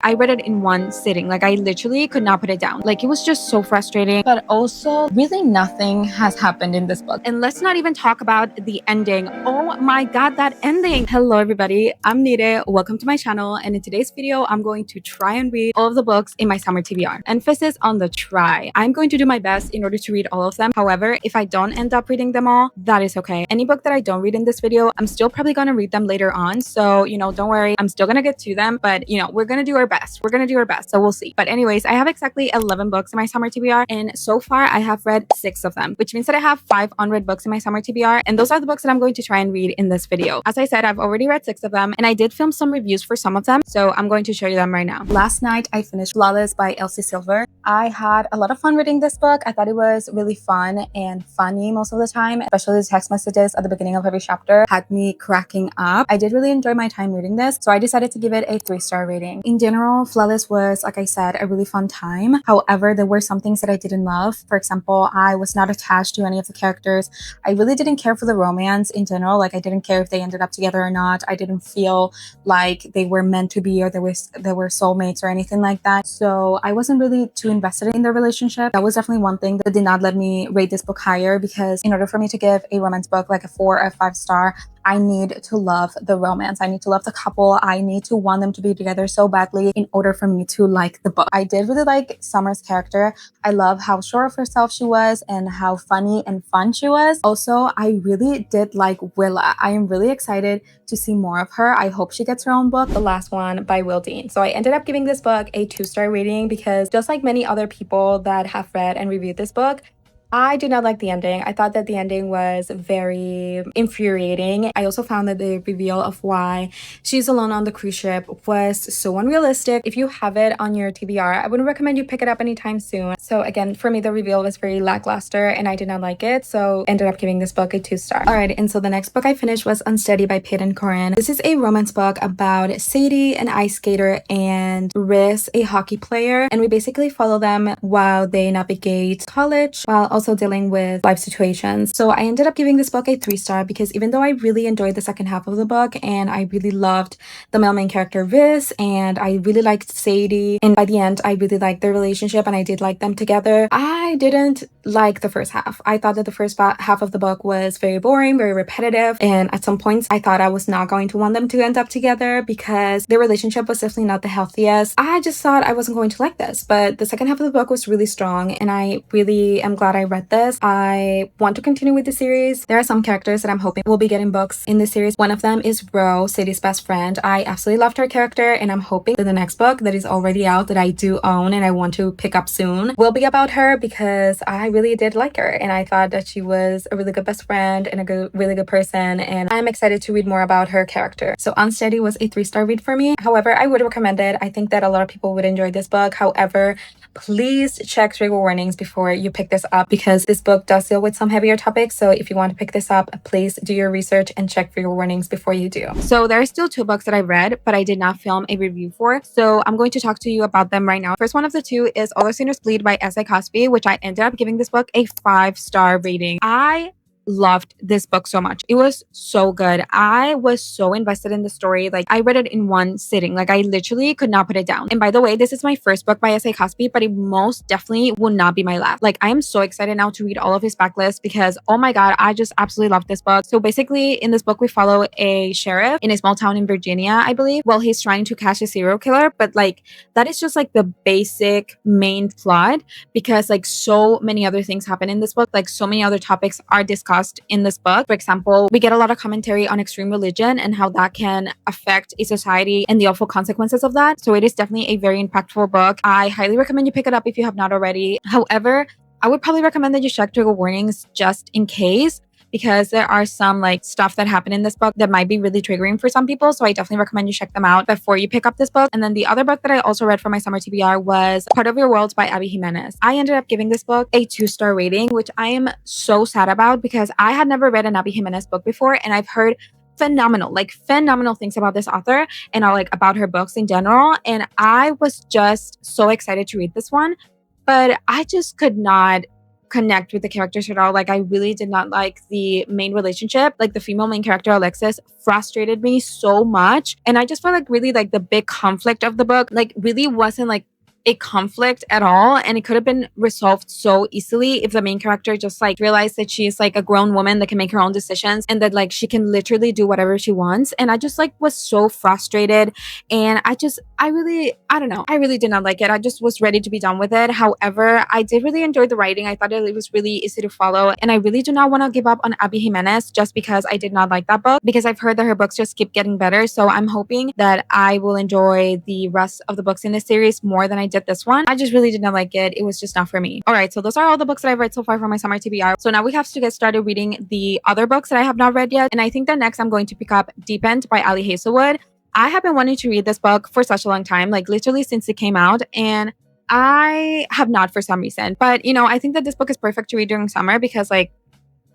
I read it in one sitting. Like I literally could not put it down. Like it was just so frustrating, but also really nothing has happened in this book. And let's not even talk about the ending. Oh my God, that ending. Hello everybody, I'm Nire. Welcome to my channel. And in today's video, I'm going to try and read all of the books in my summer TBR. Emphasis on the try. I'm going to do my best in order to read all of them. However, if I don't end up reading them all, that is okay. Any book that I don't read in this video, I'm still probably going to read them later on. So, don't worry. I'm still going to get to them, but we're going to do our best. We're going to do our best. So we'll see. But anyways, I have exactly 11 books in my summer TBR. And so far I have read 6 of them, which means that I have 5 unread books in my summer TBR. And those are the books that I'm going to try and read in this video. As I said, I've already read 6 of them and I did film some reviews for some of them. So I'm going to show you them right now. Last night I finished Flawless by Elsie Silver. I had a lot of fun reading this book. I thought it was really fun and funny most of the time, especially the text messages at the beginning of every chapter had me cracking up. I did really enjoy my time reading this, so I decided to give it a 3-star rating. In general, Flawless was, like I said, a really fun time. However, there were some things that I didn't love. For example, I was not attached to any of the characters. I really didn't care for the romance in general. Like I didn't care if they ended up together or not. I didn't feel like they were meant to be or they were soulmates or anything like that. So I wasn't really too invested in their relationship. That was definitely one thing that did not let me rate this book higher, because in order for me to give a romance book like a 4 or 5 star, I need to love the romance. I need to love the couple. I need to want them to be together so badly in order for me to like the book. I did really like Summer's character. I love how sure of herself she was and how funny and fun she was. Also, I really did like Willa. I am really excited to see more of her. I hope she gets her own book, The Last One by Will Dean. So I ended up giving this book a 2-star rating because, just like many other people that have read and reviewed this book, I did not like the ending. I thought that the ending was very infuriating. I also found that the reveal of why she's alone on the cruise ship was so unrealistic. If you have it on your TBR, I wouldn't recommend you pick it up anytime soon. So again, for me, the reveal was very lackluster and I did not like it. So ended up giving this book a 2-star. Alright, and so the next book I finished was Unsteady by Peyton and Corinne. This is a romance book about Sadie, an ice skater, and Riz, a hockey player. And we basically follow them while they navigate college, while also dealing with life situations. So I ended up giving this book a 3-star because even though I really enjoyed the second half of the book and I really loved the male main character Riz and I really liked Sadie, and by the end I really liked their relationship and I did like them together, I didn't like the first half. I thought that the first half of the book was very boring, very repetitive, and at some points I thought I was not going to want them to end up together because their relationship was definitely not the healthiest. I just thought I wasn't going to like this, but the second half of the book was really strong and I really am glad I read this. I want to continue with the series. There are some characters that I'm hoping will be getting books in this series. One of them is Ro, Sadie's best friend. I absolutely loved her character and I'm hoping that the next book that is already out that I do own and I want to pick up soon will be about her, because I really did like her and I thought that she was a really good best friend and a really good person, and I'm excited to read more about her character. So Unsteady was a 3-star read for me. However, I would recommend it. I think that a lot of people would enjoy this book. However, please check trigger warnings before you pick this up because this book does deal with some heavier topics. So if you want to pick this up, please do your research and check trigger warnings before you do. So there are still 2 books that I read, but I did not film a review for. So I'm going to talk to you about them right now. First one of the 2 is All the Sinners Bleed by Cosby, which I ended up giving this book a 5-star rating. I loved this book so much. It was so good. I was so invested in the story. Like I read it in one sitting. Like I literally could not put it down. And by the way, this is my first book by Cosby, but it most definitely will not be my last. Like I am so excited now to read all of his backlist because oh my God, I just absolutely love this book. So basically in this book, we follow a sheriff in a small town in Virginia, I believe. Well, he's trying to catch a serial killer, but like that is just like the basic main plot, because like so many other things happen in this book. Like so many other topics are discussed in this book. For example, we get a lot of commentary on extreme religion and how that can affect a society and the awful consequences of that. So it is definitely a very impactful book. I highly recommend you pick it up if you have not already. However, I would probably recommend that you check trigger warnings just in case, because there are some like stuff that happened in this book that might be really triggering for some people. So I definitely recommend you check them out before you pick up this book. And then the other book that I also read for my summer TBR was Part of Your World by Ali Jimenez. I ended up giving this book a 2-star rating, which I am so sad about because I had never read an Ali Jimenez book before and I've heard phenomenal things about this author and like about her books in general. And I was just so excited to read this one, but I just could not connect with the characters at all. Like, I really did not like the main relationship. Like, the female main character, Alexis, frustrated me so much. And I just felt like really like the big conflict of the book, like, really wasn't like a conflict at all, and it could have been resolved so easily if the main character just like realized that she's like a grown woman that can make her own decisions and that like she can literally do whatever she wants. And I just like was so frustrated, and I don't know, I really did not like it. I just was ready to be done with it. However, I did really enjoy the writing. I thought it was really easy to follow, and I really do not want to give up on Abby Jimenez just because I did not like that book, because I've heard that her books just keep getting better. So I'm hoping that I will enjoy the rest of the books in this series more than I did this one. I just really did not like it. It was just not for me. All right, so those are all the books that I've read so far for my summer TBR. So now we have to get started reading the other books that I have not read yet. And I think that next I'm going to pick up Deep End by Ali Hazelwood. I have been wanting to read this book for such a long time, like literally since it came out, and I have not for some reason. But you know, I think that this book is perfect to read during summer because like,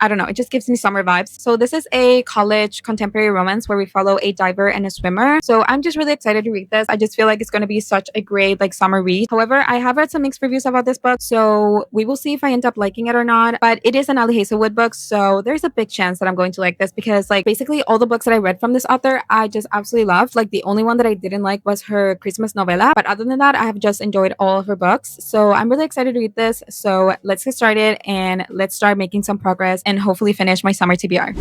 I don't know, it just gives me summer vibes. So this is a college contemporary romance where we follow a diver and a swimmer. So I'm just really excited to read this. I just feel like it's going to be such a great like summer read. However, I have read some mixed reviews about this book, so we will see if I end up liking it or not. But it is an Ali Hazelwood book, so there's a big chance that I'm going to like this because like basically all the books that I read from this author, I just absolutely loved. Like the only one that I didn't like was her Christmas novella. But other than that, I have just enjoyed all of her books. So I'm really excited to read this. So let's get started and let's start making some progress and hopefully finish my summer TBR.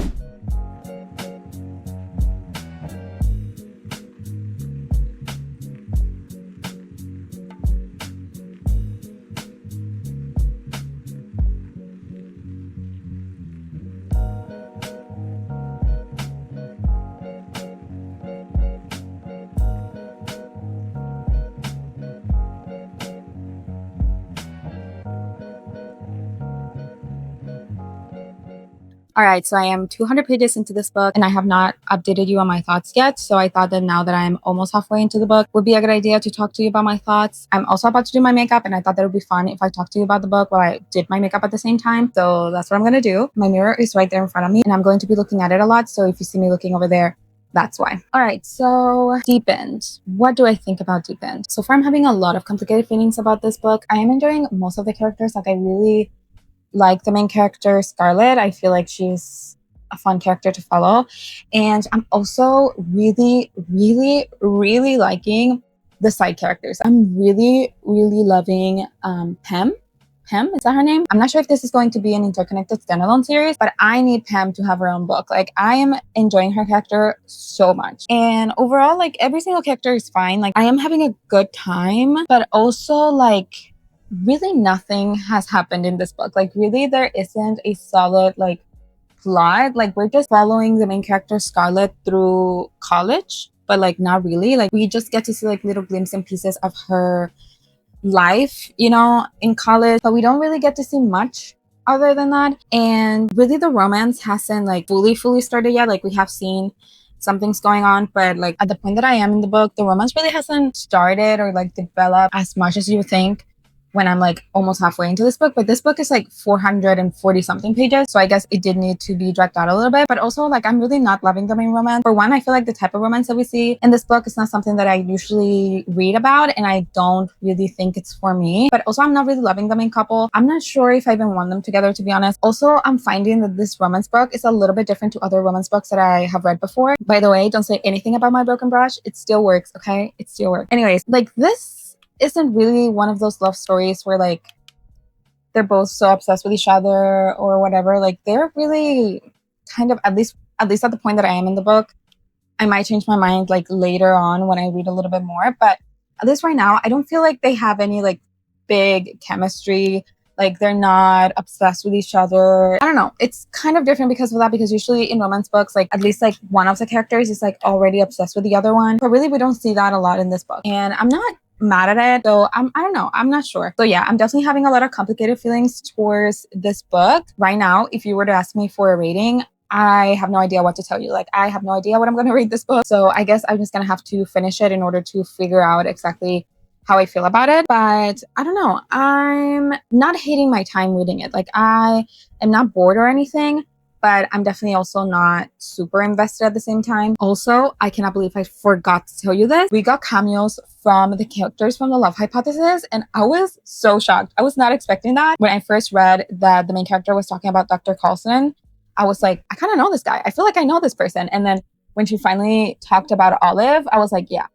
All right, so I am 200 pages into this book and I have not updated you on my thoughts yet. So I thought that now that I'm almost halfway into the book would be a good idea to talk to you about my thoughts. I'm also about to do my makeup and I thought that would be fun if I talked to you about the book while I did my makeup at the same time. So that's what I'm going to do. My mirror is right there in front of me and I'm going to be looking at it a lot. So if you see me looking over there, that's why. All right, so Deep End. What do I think about Deep End? So far, I'm having a lot of complicated feelings about this book. I am enjoying most of the characters. Like I really like the main character, Scarlett. I feel like she's a fun character to follow. And I'm also really, really, really liking the side characters. I'm really, really loving Pam. Pam, is that her name? I'm not sure if this is going to be an interconnected standalone series, but I need Pam to have her own book. Like I am enjoying her character so much. And overall, like every single character is fine. Like I am having a good time, but also like really nothing has happened in this book. Like really there isn't a solid like plot. Like we're just following the main character Scarlett through college, but like not really. Like we just get to see like little glimpses and pieces of her life, you know, in college, but we don't really get to see much other than that. And really the romance hasn't like fully started yet. Like we have seen some things going on, but like at the point that I am in the book, the romance really hasn't started or like developed as much as you think when I'm like almost halfway into this book. But this book is like 440 something pages, so I guess it did need to be dragged out a little bit. But also like I'm really not loving the main romance. For one, I feel like the type of romance that we see in this book is not something that I usually read about, and I don't really think it's for me. But also I'm not really loving the main couple. I'm not sure if I even want them together, to be honest. Also, I'm finding that this romance book is a little bit different to other romance books that I have read before. By the way, don't say anything about my broken brush. It still works, okay? It still works. Anyways, like this isn't really one of those love stories where like they're both so obsessed with each other or whatever. Like they're really kind of, at least at the point that I am in the book. I might change my mind like later on when I read a little bit more, but at least right now I don't feel like they have any like big chemistry. Like they're not obsessed with each other. I don't know, it's kind of different because of that, because usually in romance books like at least like one of the characters is like already obsessed with the other one, but really we don't see that a lot in this book, and I'm not mad at it. So I don't know, I'm not sure. So yeah, I'm definitely having a lot of complicated feelings towards this book right now. If you were to ask me for a rating, I have no idea what to tell you. Like I have no idea what I'm going to rate this book, so I guess I'm just going to have to finish it in order to figure out exactly how I feel about it. But I don't know, I'm not hating my time reading it. Like I am not bored or anything, but I'm definitely also not super invested at the same time. Also, I cannot believe I forgot to tell you this. We got cameos from the characters from The Love Hypothesis, and I was so shocked. I was not expecting that. When I first read that the main character was talking about Dr. Carlson, I was like, I kind of know this guy. I feel like I know this person. And then when she finally talked about Olive, I was like, yeah,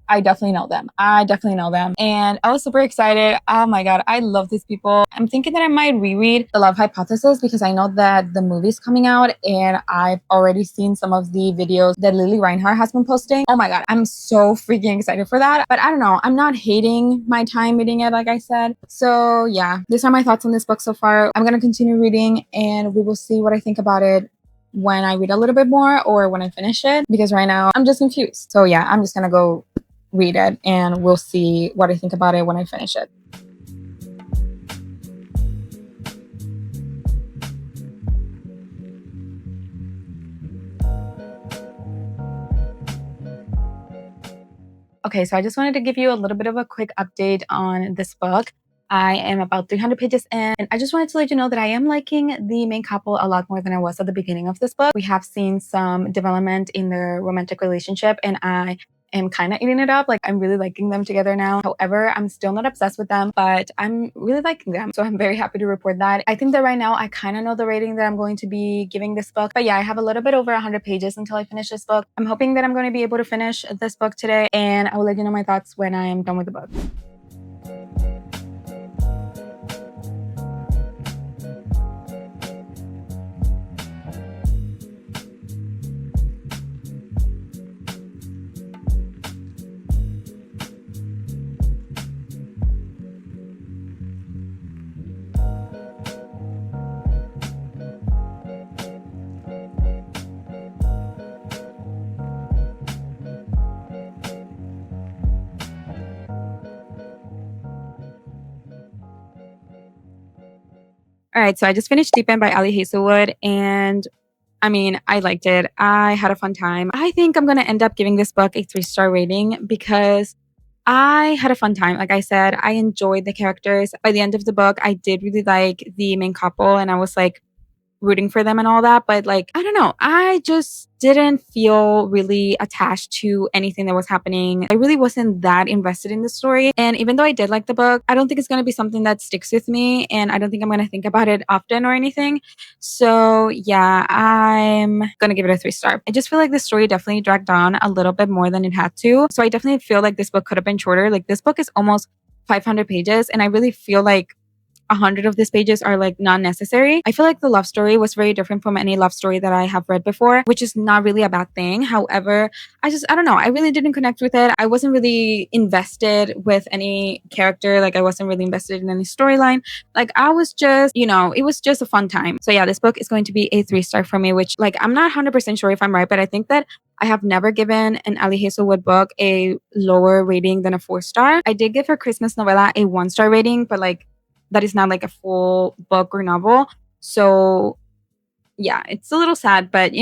I definitely know them. And I was super excited. Oh my God, I love these people. I'm thinking that I might reread The Love Hypothesis because I know that the movie's coming out and I've already seen some of the videos that Lily Reinhart has been posting. Oh my God, I'm so freaking excited for that. But I don't know, I'm not hating my time reading it, like I said. So yeah, these are my thoughts on this book so far. I'm gonna continue reading and we will see what I think about it when I read a little bit more or when I finish it, because right now I'm just confused. So yeah, I'm just gonna go read it and we'll see what I think about it when I finish it. Okay, so I just wanted to give you a little bit of a quick update on this book. I am about 300 pages in, and I just wanted to let you know that I am liking the main couple a lot more than I was at the beginning of this book. We have seen some development in their romantic relationship, and I am kind of eating it up. Like, I'm really liking them together now. However, I'm still not obsessed with them, but I'm really liking them. So I'm very happy to report that. I think that right now I kind of know the rating that I'm going to be giving this book. But yeah, I have a little bit over 100 pages until I finish this book. I'm hoping that I'm going to be able to finish this book today, and I will let you know my thoughts when I am done with the book. All right, so I just finished Deep End by Ali Hazelwood, and I mean, I liked it. I had a fun time. I think I'm going to end up giving this book a 3-star rating because I had a fun time. Like I said, I enjoyed the characters. By the end of the book, I did really like the main couple, and I was like rooting for them and all that. But like, I don't know, I just didn't feel really attached to anything that was happening. I really wasn't that invested in the story. And even though I did like the book, I don't think it's going to be something that sticks with me. And I don't think I'm going to think about it often or anything. So yeah, I'm going to give it a 3-star. I just feel like the story definitely dragged on a little bit more than it had to. So I definitely feel like this book could have been shorter. Like, this book is almost 500 pages. And I really feel like 100 of these pages are like not necessary. I feel like the love story was very different from any love story that I have read before, which is not really a bad thing. However, I don't know. I really didn't connect with it. I wasn't really invested with any character. Like, I wasn't really invested in any storyline. Like, I was just, it was just a fun time. So yeah, this book is going to be a 3-star for me, which, like, I'm not 100% sure if I'm right, but I think that I have never given an Ali Hazelwood book a lower rating than a 4-star. I did give her Christmas Novella a 1-star rating, but like, that is not like a full book or novel. So yeah, it's a little sad, but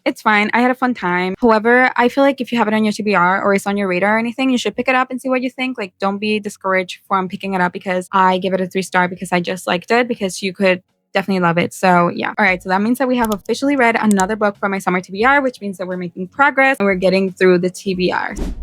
it's fine. I had a fun time. However, I feel like if you have it on your TBR or it's on your radar or anything, you should pick it up and see what you think. Like, don't be discouraged from picking it up because I give it a 3-star because I just liked it, because you could definitely love it. So yeah. All right. So that means that we have officially read another book from my summer TBR, which means that we're making progress and we're getting through the TBR.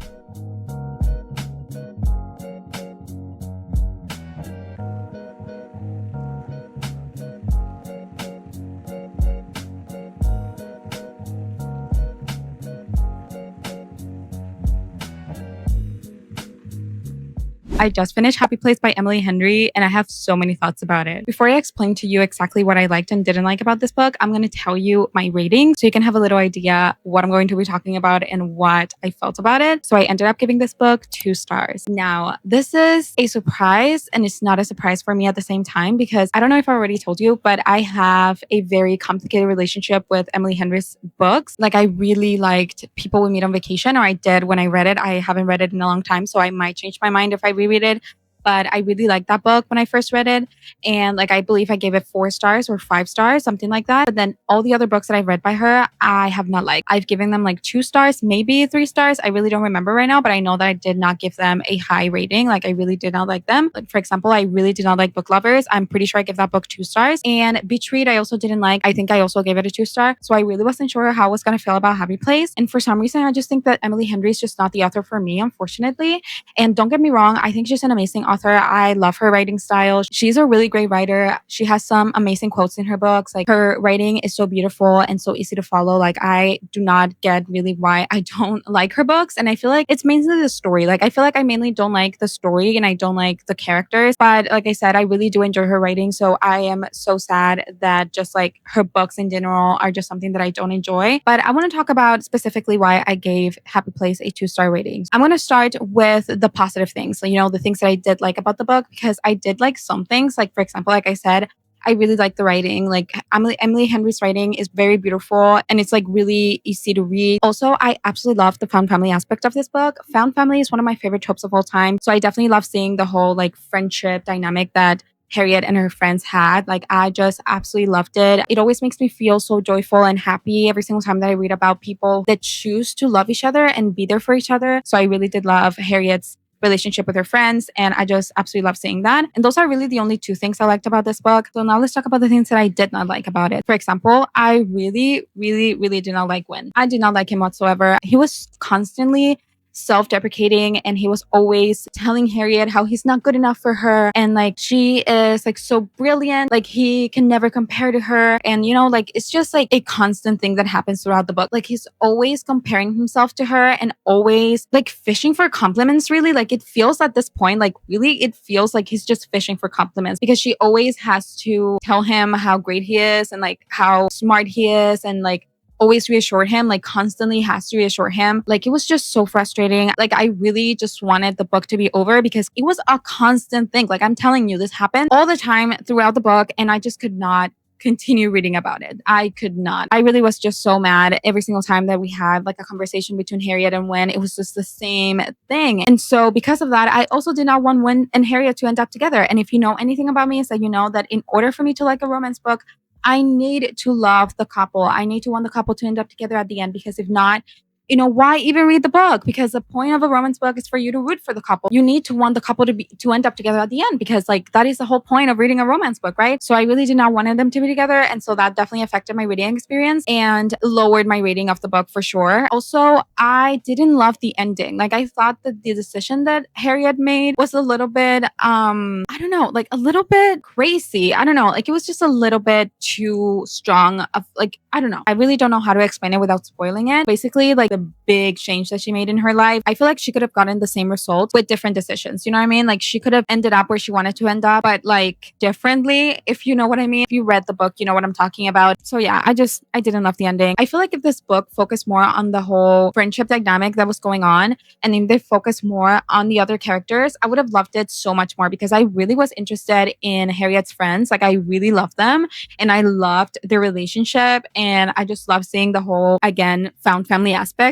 I just finished Happy Place by Emily Henry, and I have so many thoughts about it. Before I explain to you exactly what I liked and didn't like about this book, I'm going to tell you my rating so you can have a little idea what I'm going to be talking about and what I felt about it. So I ended up giving this book 2 stars. Now, this is a surprise, and it's not a surprise for me at the same time, because I don't know if I already told you, but I have a very complicated relationship with Emily Henry's books. Like, I really liked People We Meet on Vacation, or I did when I read it. I haven't read it in a long time, so I might change my mind if I reread it. but I really liked that book when I first read it. And like, I believe I gave it 4 stars or 5 stars, something like that. But then all the other books that I've read by her, I have not liked. I've given them like 2 stars, maybe 3 stars. I really don't remember right now, but I know that I did not give them a high rating. Like, I really did not like them. Like, for example, I really did not like Book Lovers. I'm pretty sure I gave that book 2 stars. And Beach Read, I also didn't like. I think I also gave it a 2 star. So I really wasn't sure how I was going to feel about Happy Place. And for some reason, I just think that Emily Henry is just not the author for me, unfortunately. And don't get me wrong, I think she's an amazing author. I love her writing style. She's a really great writer. She has some amazing quotes in her books. Like, her writing is so beautiful and so easy to follow. Like, I do not get really why I don't like her books. And I feel like it's mainly the story. Like, I feel like I mainly don't like the story and I don't like the characters. But like I said, I really do enjoy her writing. So I am so sad that just like her books in general are just something that I don't enjoy. But I want to talk about specifically why I gave Happy Place a 2-star rating. I'm going to start with the positive things, so, the things that I did like about the book, because I did like some things. Like, for example, like I said, I really like the writing. Like, Emily Henry's writing is very beautiful and it's like really easy to read. Also, I absolutely love the found family aspect of this book. Found family is one of my favorite tropes of all time. So I definitely love seeing the whole like friendship dynamic that Harriet and her friends had. Like, I just absolutely loved it. It always makes me feel so joyful and happy every single time that I read about people that choose to love each other and be there for each other. So I really did love Harriet's relationship with her friends, and I just absolutely love seeing that. And those are really the only 2 things I liked about this book. So now let's talk about the things that I did not like about it. For example, I really, really, really did not like Win. I did not like him whatsoever. He was constantly self-deprecating and he was always telling Harriet how he's not good enough for her and like she is like so brilliant, like he can never compare to her. And like, it's just like a constant thing that happens throughout the book. Like, he's always comparing himself to her and always like fishing for compliments, really. Like, it feels at this point, like really it feels like he's just fishing for compliments because she always has to tell him how great he is and like how smart he is and like always reassure him, like constantly has to reassure him. Like, it was just so frustrating. Like, I really just wanted the book to be over because it was a constant thing. Like, I'm telling you, this happened all the time throughout the book and I just could not continue reading about it. I could not. I really was just so mad every single time that we had like a conversation between Harriet and Win. It was just the same thing. And so because of that, I also did not want Win and Harriet to end up together. And if you know anything about me, is that you know that in order for me to like a romance book, I need to love the couple. I need to want the couple to end up together at the end, because if not, why even read the book? Because the point of a romance book is for you to root for the couple. You need to want the couple to end up together at the end, because like that is the whole point of reading a romance book, right? So I really did not want them to be together. And so that definitely affected my reading experience and lowered my rating of the book for sure. Also, I didn't love the ending. Like, I thought that the decision that Harriet made was a little bit, I don't know, like a little bit crazy. I don't know. Like, it was just a little bit too strong of like, I don't know. I really don't know how to explain it without spoiling it. Basically, like the big change that she made in her life, I feel like she could have gotten the same results with different decisions. You know what I mean? Like, she could have ended up where she wanted to end up, but like differently, if you know what I mean. If you read the book, you know what I'm talking about. So yeah, I didn't love the ending. I feel like if this book focused more on the whole friendship dynamic that was going on, and then they focused more on the other characters, I would have loved it so much more, because I really was interested in Harriet's friends. Like, I really loved them and I loved their relationship, and I just love seeing the whole, again, found family aspect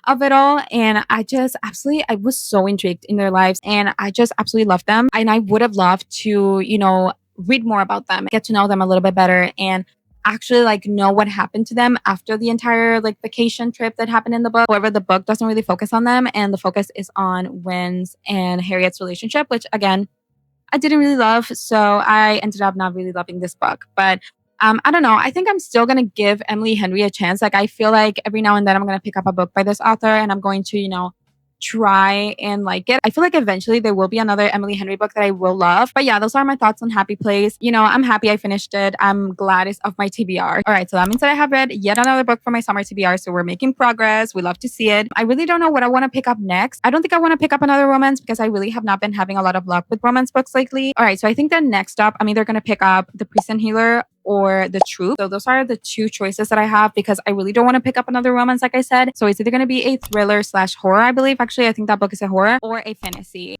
of it all. And I was so intrigued in their lives and I just absolutely loved them. And I would have loved to, read more about them, get to know them a little bit better, and actually like know what happened to them after the entire like vacation trip that happened in the book. However, the book doesn't really focus on them, and the focus is on Wynn's and Harriet's relationship, which again, I didn't really love. So I ended up not really loving this book. But I don't know. I think I'm still going to give Emily Henry a chance. Like, I feel like every now and then I'm going to pick up a book by this author and I'm going to, try and like it. I feel like eventually there will be another Emily Henry book that I will love. But yeah, those are my thoughts on Happy Place. I'm happy I finished it. I'm glad it's off my TBR. All right, so that means that I have read yet another book for my summer TBR. So we're making progress. We love to see it. I really don't know what I want to pick up next. I don't think I want to pick up another romance because I really have not been having a lot of luck with romance books lately. All right, so I think that next up, I'm either going to pick up The Priest and Healer or The Truth. So those are the two choices that I have, because I really don't want to pick up another romance, like I said. So it's either going to be a thriller / horror, I believe. Actually, I think that book is a horror, or a fantasy.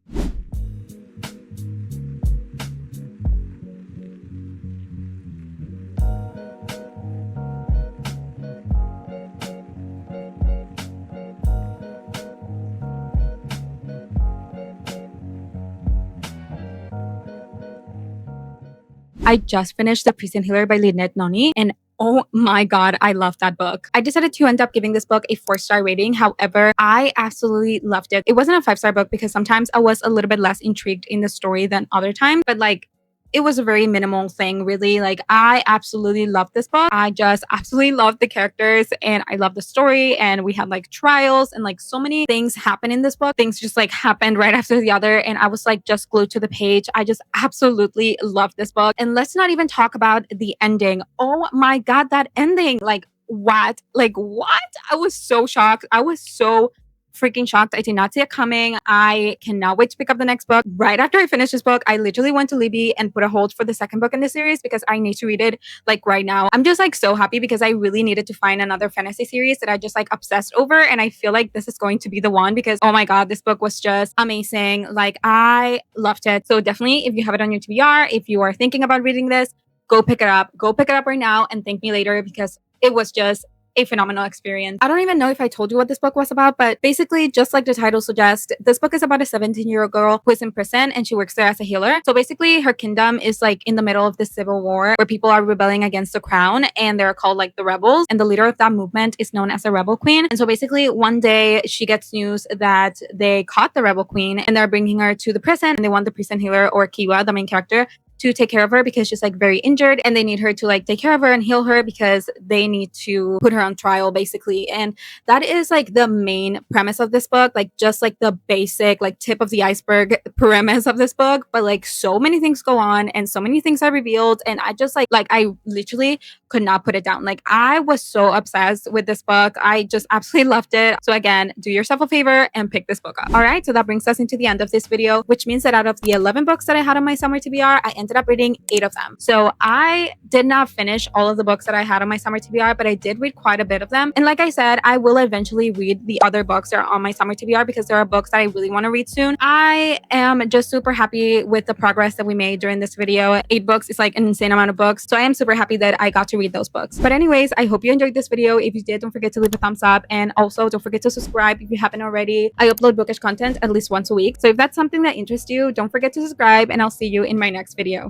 I just finished The Priest and Healer by Lynette Noni, and oh my God, I love that book. I decided to end up giving this book a 4-star rating. However, I absolutely loved it. It wasn't a 5-star book because sometimes I was a little bit less intrigued in the story than other times, but like, it was a very minimal thing, really. Like, I absolutely loved this book. I just absolutely loved the characters and I love the story. And we had like trials and like so many things happen in this book. Things just like happened right after the other. And I was like just glued to the page. I just absolutely loved this book. And let's not even talk about the ending. Oh my God, that ending. Like, what? Like, what? I was so shocked. I was so freaking shocked. I did not see it coming. I cannot wait to pick up the next book. Right after I finished this book, I literally went to Libby and put a hold for the second book in the series because I need to read it like right now. I'm just like so happy because I really needed to find another fantasy series that I just like obsessed over. And I feel like this is going to be the one because oh my God, this book was just amazing. Like I loved it. So definitely if you have it on your TBR, if you are thinking about reading this, go pick it up. Go pick it up right now and thank me later because it was just a phenomenal experience. I don't even know if I told you what this book was about, but basically, just like the title suggests, this book is about a 17-year-old girl who is in prison and she works there as a healer. So basically, her kingdom is like in the middle of the civil war where people are rebelling against the crown and they're called like the rebels. And the leader of that movement is known as a rebel queen. And so basically, one day she gets news that they caught the rebel queen and they're bringing her to the prison and they want the prison healer or Kiwa, the main character, to take care of her because she's like very injured and they need her to like take care of her and heal her because they need to put her on trial basically. And that is like the main premise of this book, like just like the basic like tip of the iceberg premise of this book. But like so many things go on and so many things are revealed and I just like I literally could not put it down. Like I was so obsessed with this book. I just absolutely loved it. So again, do yourself a favor and pick this book up. All right, so that brings us into the end of this video, which means that out of the 11 books that I had on my summer TBR, I ended up reading 8 of them. So I did not finish all of the books that I had on my summer TBR, but I did read quite a bit of them. And like I said, I will eventually read the other books that are on my summer TBR because there are books that I really want to read soon. I am just super happy with the progress that we made during this video. 8 books is like an insane amount of books. So I am super happy that I got to read those books. But anyways, I hope you enjoyed this video. If you did, don't forget to leave a thumbs up and also don't forget to subscribe if you haven't already. I upload bookish content at least once a week. So if that's something that interests you, don't forget to subscribe and I'll see you in my next video.